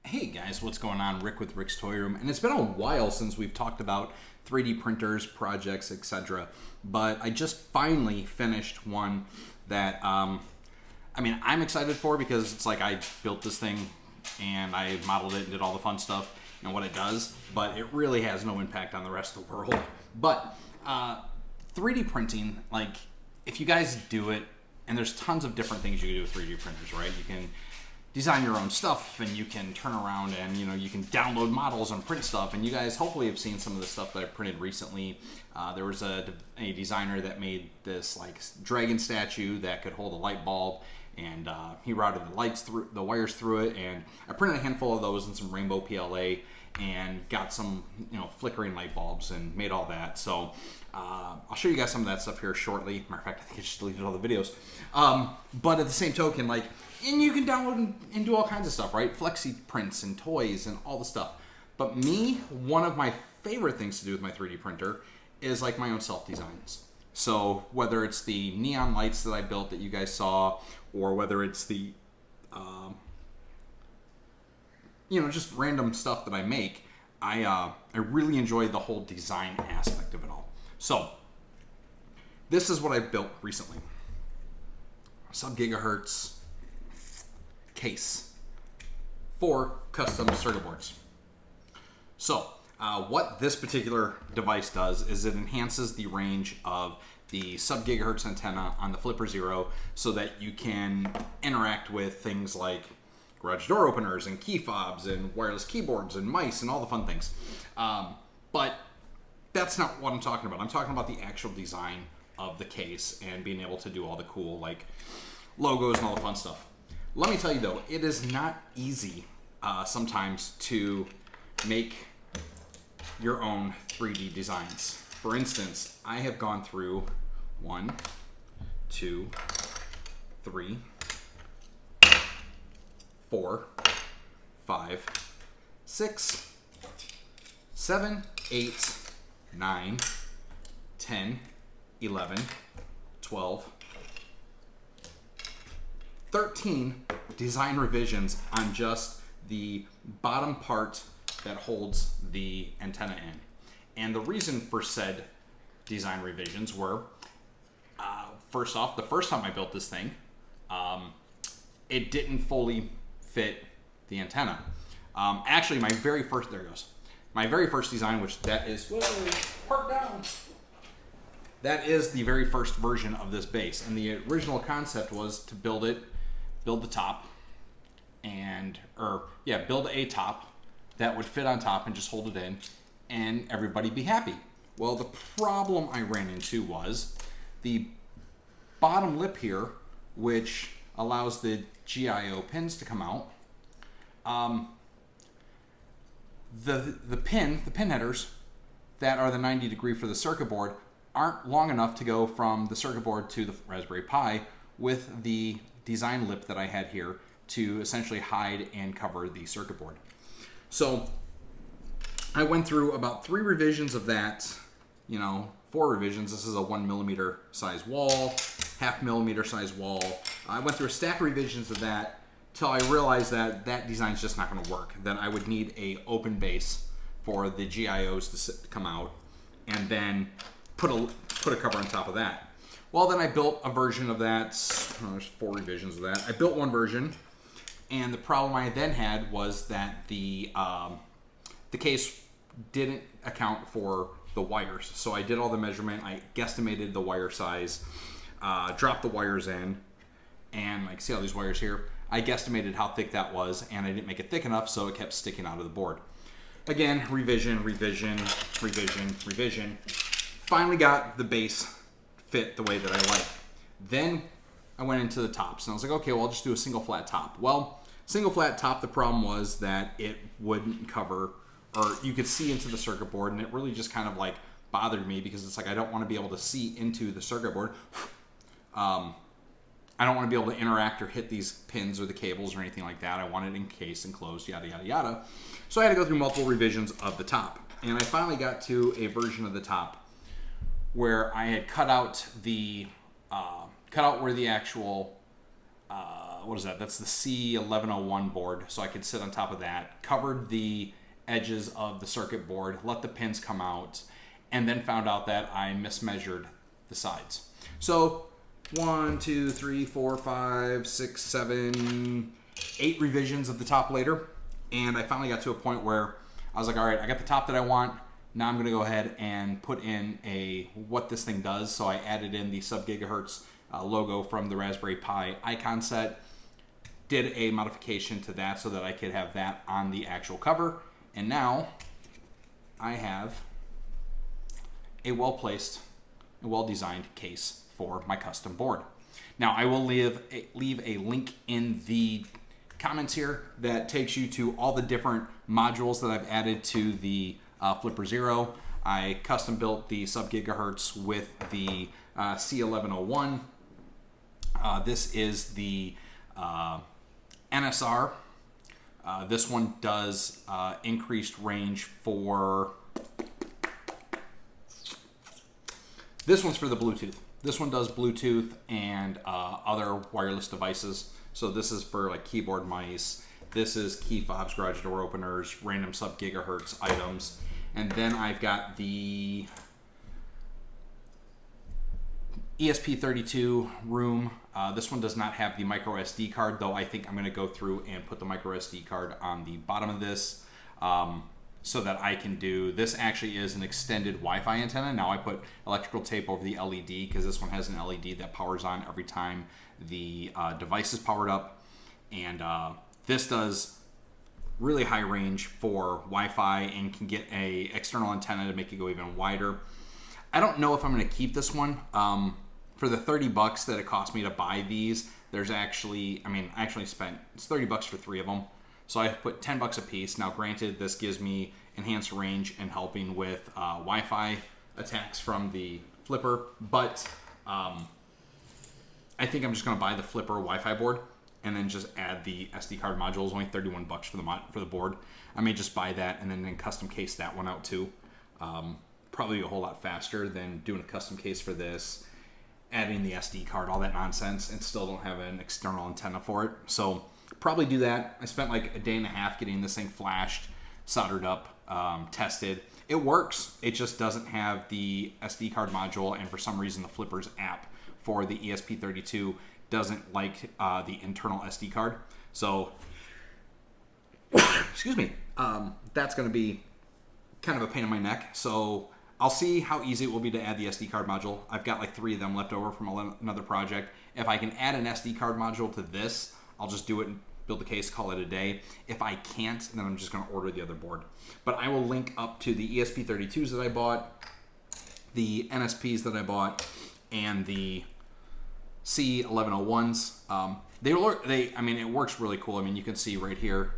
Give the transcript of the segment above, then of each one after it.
Hey guys, what's going on? Rick with Rick's Toy Room, and it's been a while since we've talked about 3D printers, projects, etc. But I just finally finished one that I'm excited for because it's like I built this thing and I modeled it and did all the fun stuff and what it does, but it really has no impact on the rest of the world. But 3D printing, like if you guys do it, and there's tons of different things you can do with 3D printers, right? You can design your own stuff, and you can turn around and you can download models and print stuff. And you guys hopefully have seen some of the stuff that I printed recently. There was a designer that made this like dragon statue that could hold a light bulb, and he routed the wires through it. And I printed a handful of those and some rainbow PLA, and got some flickering light bulbs and made all that. So I'll show you guys some of that stuff here shortly. Matter of fact, I think I just deleted all the videos. But at the same token, and you can download and do all kinds of stuff, right? Flexi prints and toys and all the stuff. But one of my favorite things to do with my 3D printer is like my own self-designs. So whether it's the neon lights that I built that you guys saw, or whether it's the, just random stuff that I make, I really enjoy the whole design aspect of it all. So this is what I built recently. Sub-gigahertz case for custom circuit boards. So what this particular device does is it enhances the range of the sub-gigahertz antenna on the Flipper Zero so that you can interact with things like garage door openers and key fobs and wireless keyboards and mice and all the fun things. But that's not what I'm talking about. I'm talking about the actual design of the case and being able to do all the cool like logos and all the fun stuff. Let me tell you though, it is not easy sometimes to make your own 3D designs. For instance, I have gone through 1, 2, 3, 4, 5, 6, 7, 8, 9, 10, 11, 12, 13 design revisions on just the bottom part that holds the antenna in. And the reason for said design revisions were, first off, the first time I built this thing, it didn't fully fit the antenna. Actually, my very first design, which that is, park down. That is the very first version of this base. And the original concept was to build the top, build a top that would fit on top and just hold it in, and everybody be happy. Well, the problem I ran into was the bottom lip here, which allows the GIO pins to come out. The pin headers that are the 90 degree for the circuit board aren't long enough to go from the circuit board to the Raspberry Pi with the design lip that I had here to essentially hide and cover the circuit board. So I went through about 3 revisions of that, 4 revisions. This is a 1mm size wall, 0.5 millimeter size wall. I went through a stack of revisions of that till I realized that that design's just not going to work. Then I would need a open base for the GIOs to come out, and then put a cover on top of that. Well, then I built a version of that. There's 4 revisions of that. I built one version, and the problem I then had was that the case didn't account for the wires. So I did all the measurement. I guesstimated the wire size, dropped the wires in, and see all these wires here? I guesstimated how thick that was, and I didn't make it thick enough, so it kept sticking out of the board. Again, revision. Finally got the base fit the way that I like. Then I went into the tops, and I was like, okay, well, I'll just do a single flat top. Well, single flat top, the problem was that it wouldn't cover, or you could see into the circuit board, and it really just kind of bothered me because it's I don't want to be able to see into the circuit board. I don't want to be able to interact or hit these pins or the cables or anything like that. I want it encased and closed, yada, yada, yada. So I had to go through multiple revisions of the top. And I finally got to a version of the top where I had cut out where the actual what is that? That's the C1101 board. So I could sit on top of that. Covered the edges of the circuit board, let the pins come out, and then found out that I mismeasured the sides. So 1, 2, 3, 4, 5, 6, 7, 8 revisions of the top later, and I finally got to a point where I was like, all right, I got the top that I want. Now I'm going to go ahead and put in what this thing does. So I added in the sub-gigahertz logo from the Raspberry Pi icon set, did a modification to that so that I could have that on the actual cover, and now I have a well-placed and well-designed case for my custom board. Now I will leave a link in the comments here that takes you to all the different modules that I've added to the Flipper Zero. I custom built the sub-gigahertz with the C1101. This is the NSR. This one does increased range for... This one's for the Bluetooth. This one does Bluetooth and other wireless devices. So this is for like keyboard mice. This is key fobs, garage door openers, random sub-gigahertz items. And then I've got the ESP32 room. This one does not have the micro SD card, though I think I'm going to go through and put the micro SD card on the bottom of this so that I can do... This actually is an extended Wi-Fi antenna. Now I put electrical tape over the LED because this one has an LED that powers on every time the device is powered up. And this does really high range for Wi-Fi and can get a external antenna to make it go even wider. I don't know if I'm going to keep this one. For the $30 that it cost me to buy these, there's actually, I actually spent, it's $30 for 3 of them. So I put $10 a piece. Now granted, this gives me enhanced range and helping with Wi-Fi attacks from the Flipper, but I think I'm just going to buy the Flipper Wi-Fi board and then just add the SD card module. It's only $31 for the board. I may just buy that and then custom case that one out too. Probably a whole lot faster than doing a custom case for this, adding the SD card, all that nonsense, and still don't have an external antenna for it. So probably do that. I spent like a day and a half getting this thing flashed, soldered up, tested. It works. It just doesn't have the SD card module, and for some reason the Flipper's app for the ESP32 doesn't like the internal SD card. So, excuse me, that's going to be kind of a pain in my neck. So I'll see how easy it will be to add the SD card module. I've got like 3 of them left over from another project. If I can add an SD card module to this, I'll just do it and build the case, call it a day. If I can't, then I'm just going to order the other board. But I will link up to the ESP32s that I bought, the NSPs that I bought, and the C1101s. It works really cool. You can see right here,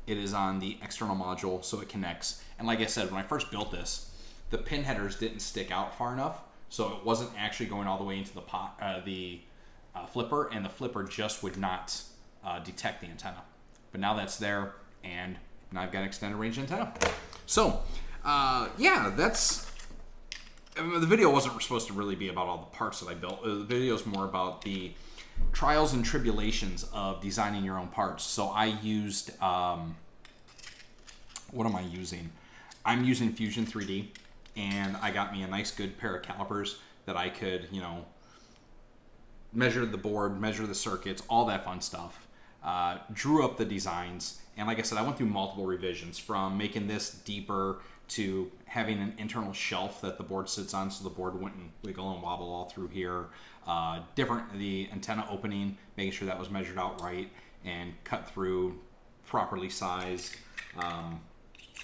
it is on the external module, so it connects. And like I said, when I first built this, the pin headers didn't stick out far enough, so it wasn't actually going all the way into the Flipper, and the Flipper just would not detect the antenna. But now that's there, and now I've got an extended range antenna. So, yeah, that's... the video wasn't supposed to really be about all the parts that I built. The video is more about the trials and tribulations of designing your own parts. So I used... what am I using? I'm using Fusion 3D, and I got me a nice good pair of calipers that I could, measure the board, measure the circuits, all that fun stuff. Drew up the designs, and like I said, I went through multiple revisions, from making this deeper to having an internal shelf that the board sits on so the board wouldn't wiggle and wobble all through here. The antenna opening, making sure that was measured out right and cut through, properly sized.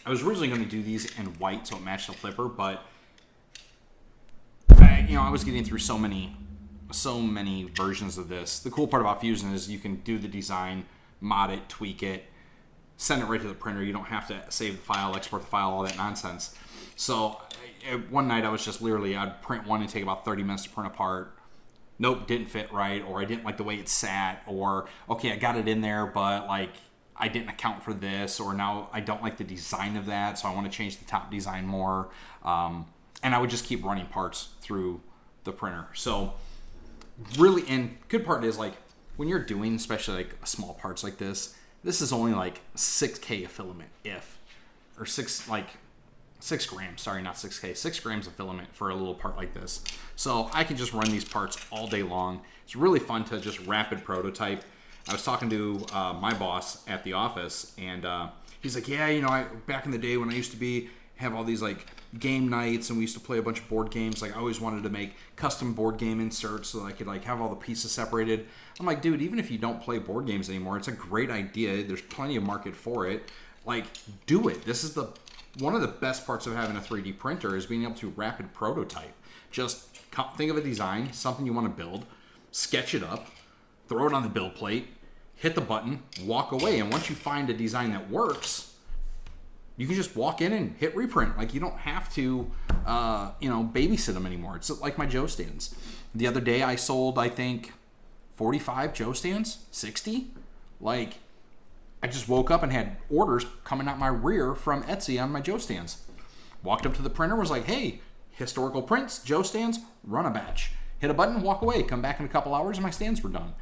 I was originally going to do these in white so it matched the Flipper, but I was getting through so many versions of this. The cool part about Fusion is you can do the design, mod it, tweak it, send it right to the printer. You don't have to save the file, export the file, all that nonsense. So one night I was just literally, I'd print one and take about 30 minutes to print apart. Nope, didn't fit right, or I didn't like the way it sat, or okay, I got it in there, but I didn't account for this, or now I don't like the design of that, so I want to change the top design more. And I would just keep running parts through the printer. So really, and good part is when you're doing, especially like small parts like this is only like 6K of filament, or 6 grams, sorry, not 6K, 6 grams of filament for a little part like this. So I can just run these parts all day long. It's really fun to just rapid prototype. I was talking to my boss at the office, and he's like, yeah, back in the day when I used to have all these like game nights, and we used to play a bunch of board games. Like I always wanted to make custom board game inserts so that I could like have all the pieces separated. I'm like, dude, even if you don't play board games anymore, it's a great idea. There's plenty of market for it. Like, do it. This is one of the best parts of having a 3D printer is being able to rapid prototype. Just think of a design, something you want to build, sketch it up, throw it on the build plate, hit the button, walk away. And once you find a design that works, you can just walk in and hit reprint. Like, you don't have to, babysit them anymore. It's like my Joe stands. The other day I sold, I think, 45 Joe stands, 60. Like, I just woke up and had orders coming out my rear from Etsy on my Joe stands. Walked up to the printer, was like, hey, historical prints, Joe stands, run a batch. Hit a button, walk away. Come back in a couple hours, and my stands were done.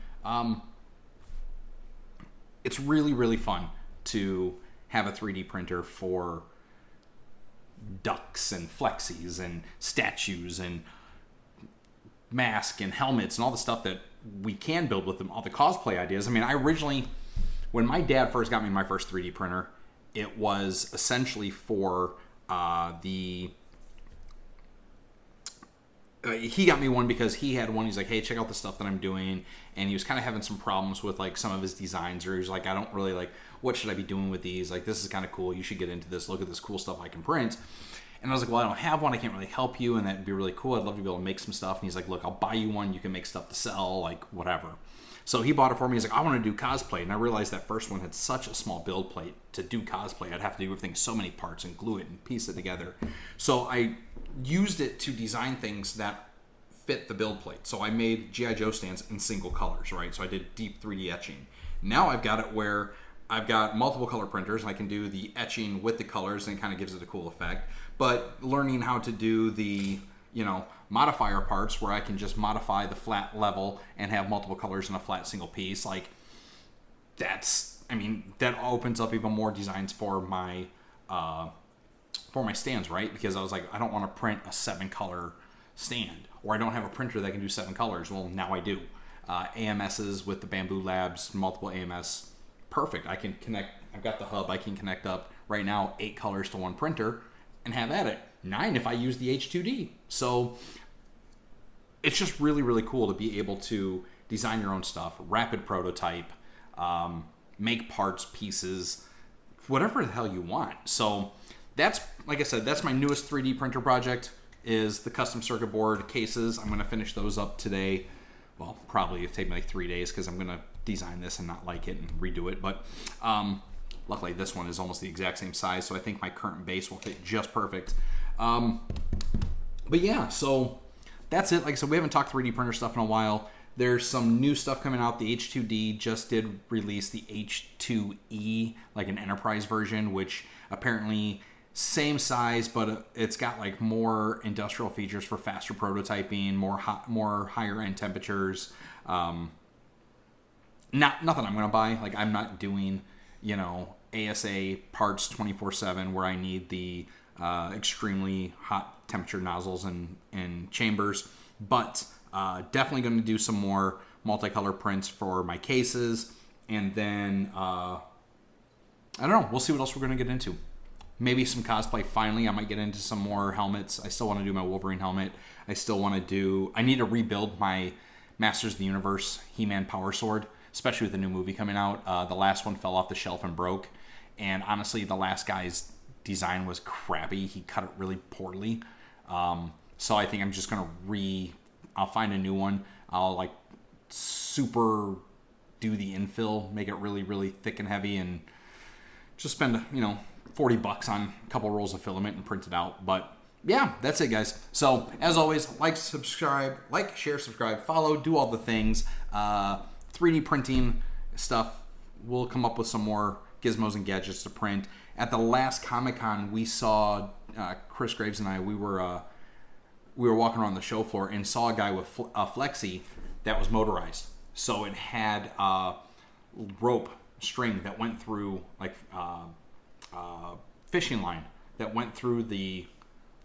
It's really, really fun to have a 3D printer for ducks and flexies and statues and masks and helmets and all the stuff that we can build with them, all the cosplay ideas. I mean, when my dad first got me my first 3D printer, it was essentially for he got me one because he had one. He's like, hey, check out the stuff that I'm doing. And he was kind of having some problems with like some of his designs, or he was like, I don't really like, what should I be doing with these? Like, this is kind of cool. You should get into this. Look at this cool stuff I can print. And I was like, well, I don't have one. I can't really help you. And that'd be really cool. I'd love to be able to make some stuff. And he's like, look, I'll buy you one. You can make stuff to sell, like whatever. So he bought it for me. He's like, I want to do cosplay. And I realized that first one had such a small build plate. To do cosplay, I'd have to do everything so many parts and glue it and piece it together. So I used it to design things that fit the build plate. So I made G.I. Joe stands in single colors, right? So I did deep 3D etching. Now I've got it where I've got multiple color printers, and I can do the etching with the colors, and it kind of gives it a cool effect. But learning how to do the, modifier parts where I can just modify the flat level and have multiple colors in a flat single piece, like that opens up even more designs for my stands, right? Because I was like, I don't want to print a 7-color stand, or I don't have a printer that can do 7 colors. Well, now I do. AMSs with the Bamboo Labs, multiple AMS, perfect. I can connect, I've got the hub, I can connect up right now 8 colors to one printer and have at it. 9 if I use the H2D. So it's just really, really cool to be able to design your own stuff, rapid prototype, make parts, pieces, whatever the hell you want. So that's, like I said, that's my newest 3D printer project, is the custom circuit board cases. I'm going to finish those up today. Well, probably it'll take me like 3 days because I'm going to design this and not like it and redo it. But luckily this one is almost the exact same size, so I think my current base will fit just perfect. But yeah, so that's it. Like I said, we haven't talked 3D printer stuff in a while. There's some new stuff coming out. The H2D just did release the H2E, like an enterprise version, which apparently same size, but it's got like more industrial features for faster prototyping, more higher end temperatures. Nothing I'm gonna buy. Like, I'm not doing, ASA parts 24/7 where I need the extremely hot temperature nozzles and chambers, but definitely going to do some more multicolor prints for my cases, and then I don't know, we'll see what else we're going to get into. Maybe some cosplay. Finally, I might get into some more helmets. I still want to do my Wolverine helmet. I need to rebuild my Masters of the Universe He-Man Power Sword, especially with the new movie coming out. The last one fell off the shelf and broke, and honestly, the last guy's design was crappy. He cut it really poorly. So I think I'm just going to I'll find a new one. I'll like super do the infill, make it really, really thick and heavy, and just spend, $40 on a couple rolls of filament and print it out. But yeah, that's it, guys. So as always, like, share, subscribe, follow, do all the things. 3D printing stuff. We'll come up with some more gizmos and gadgets to print. At the last Comic-Con, we saw Chris Graves and I. We were walking around the show floor and saw a guy with a Flexi that was motorized. So it had rope string that went through, like fishing line that went through the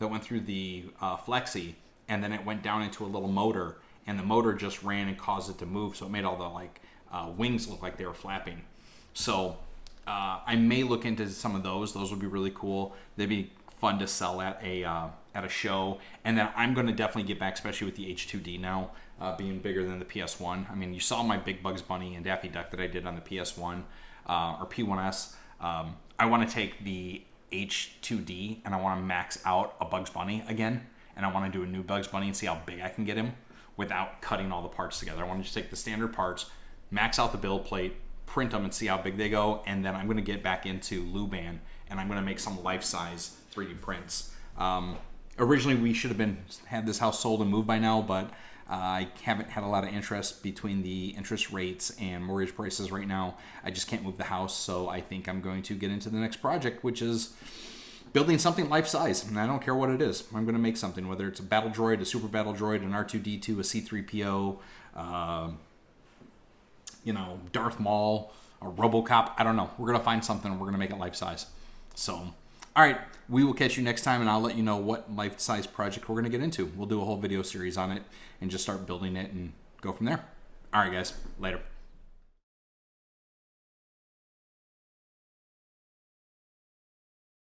flexi, and then it went down into a little motor, and the motor just ran and caused it to move, so it made all the wings look like they were flapping. So I may look into some of those. Those would be really cool. They'd be fun to sell at a show. And then I'm going to definitely get back, especially with the H2D now being bigger than the PS1. I mean, you saw my big Bugs Bunny and Daffy Duck that I did on the PS1 or P1S. I want to take the H2D and I want to max out a Bugs Bunny again. And I want to do a new Bugs Bunny and see how big I can get him without cutting all the parts together. I want to just take the standard parts, max out the build plate, print them and see how big they go, and then I'm going to get back into Luban and I'm going to make some life-size 3D prints. Originally, we should have had this house sold and moved by now, but I haven't had a lot of interest between the interest rates and mortgage prices right now. I just can't move the house, so I think I'm going to get into the next project, which is building something life-size, and I don't care what it is. I'm going to make something, whether it's a battle droid, a super battle droid, an R2-D2, a C-3PO, Darth Maul, a RoboCop. I don't know. We're going to find something and we're going to make it life-size. So, all right. We will catch you next time, and I'll let you know what life-size project we're going to get into. We'll do a whole video series on it and just start building it and go from there. All right, guys. Later.